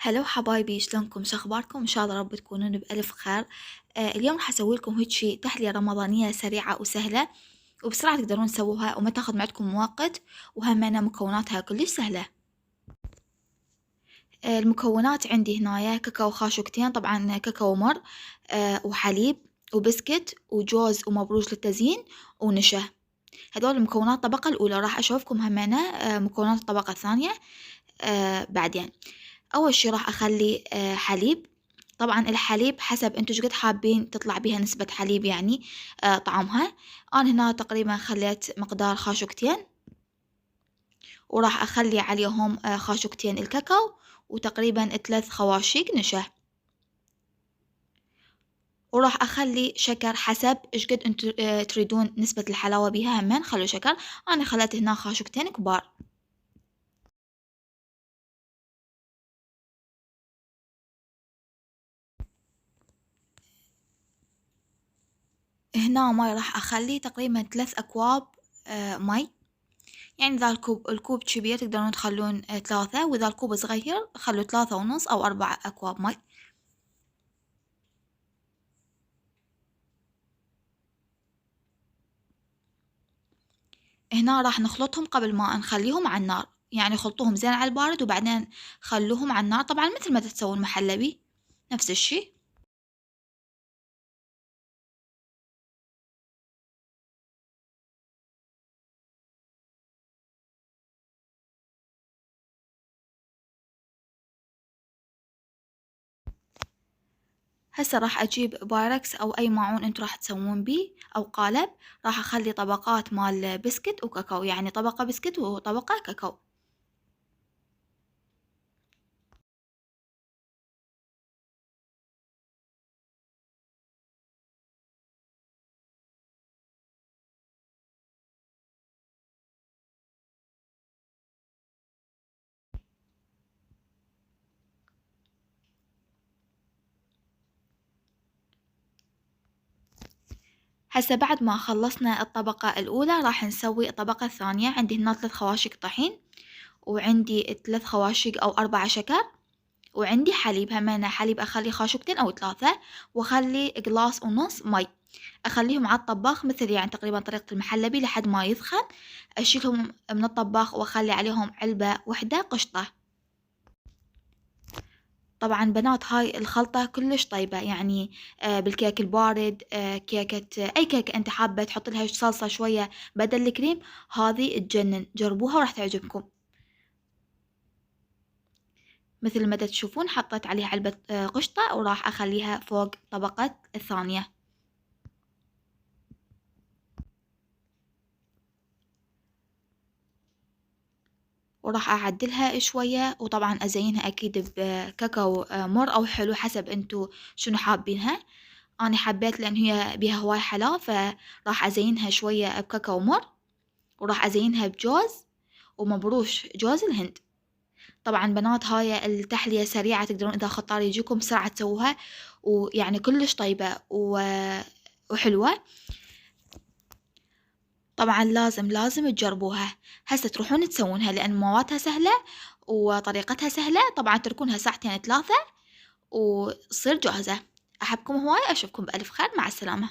هلو حبايبي، شلونكم؟ شخباركم؟ ان شاء الله رب تكونون بألف خير. اليوم راح اسوي لكم هيجي تحلية رمضانية سريعة وسهلة وبسرعة تقدرون تسووها وما تاخذ معكم وقت، وهمنا مكوناتها كلش سهلة. المكونات عندي هنايا كاكاو خاشوقتين، طبعا كاكاو مر، وحليب وبسكت وجوز ومبروش للتزيين ونشا. هذول المكونات الطبقة الأولى. راح أشوفكم همنا مكونات الطبقة الثانية بعدين. أول شي راح أخلي حليب. طبعا الحليب حسب انتو شقد حابين تطلع بيها نسبة حليب، يعني طعمها. أنا هنا تقريبا خليت مقدار خاشوقتين، وراح أخلي عليهم خاشوقتين الكاكاو وتقريبا 3 خواشيق نشا، وراح أخلي شكر حسب شقد انتو تريدون نسبة الحلاوة بيها. همين خلوا شكر. أنا خليت هنا خاشوقتين كبار. هنا ماي راح أخلي تقريبا 3 أكواب ماي. يعني إذا الكوب كبير تقدرون تخلون 3، وإذا الكوب صغير خلوا 3.5 أو 4 أكواب ماي. هنا راح نخلطهم قبل ما نخليهم على النار، يعني خلطوهم زين على البارد وبعدين خلوهم على النار، طبعا مثل ما تسوون محلبي نفس الشي. هسه راح أجيب بايركس أو أي ماعون انتو راح تسوون بيه أو قالب. راح أخلي طبقات مال بسكت وكاكاو، يعني طبقة بسكت وطبقة كاكاو. هسه بعد ما خلصنا الطبقة الأولى راح نسوي الطبقة الثانية. عندي هنا 3 خواشق طحين، وعندي 3 خواشق أو 4 شكر، وعندي حليب. همينة حليب أخلي خاشوقتين أو 3، وأخلي قلاص ونص مي. أخليهم على الطباخ مثل يعني تقريبا طريقة المحلبي لحد ما يسخن. أشيلهم من الطباخ وأخلي عليهم علبة وحدة قشطة. طبعا بنات هاي الخلطة كلش طيبة، يعني بالكيك البارد، كيكة أي كيكة أنت حابة تحط لها صلصة شوية بدل الكريم، هذه تجنن. جربوها وراح تعجبكم. مثل ما تشوفون حطيت عليها علبة قشطة، وراح أخليها فوق طبقة الثانية. وراح أعدلها شوية، وطبعا أزينها أكيد بكاكاو مر أو حلو حسب انتو شنو حابينها. أنا حبيت لأن هي بيها هواي حلا، فراح أزينها شوية بكاكاو مر، وراح أزينها بجوز ومبروش جوز الهند. طبعا بنات هاي التحلية سريعة، تقدرون إذا خطار يجيكم بسرعة تسووها، ويعني كلش طيبة وحلوة. طبعا لازم تجربوها. هسه تروحون تسوونها لأن موادها سهلة وطريقتها سهلة. طبعا تركونها ساعتين 3 وتصير جاهزة. أحبكم هواي، أشوفكم بألف خير. مع السلامة.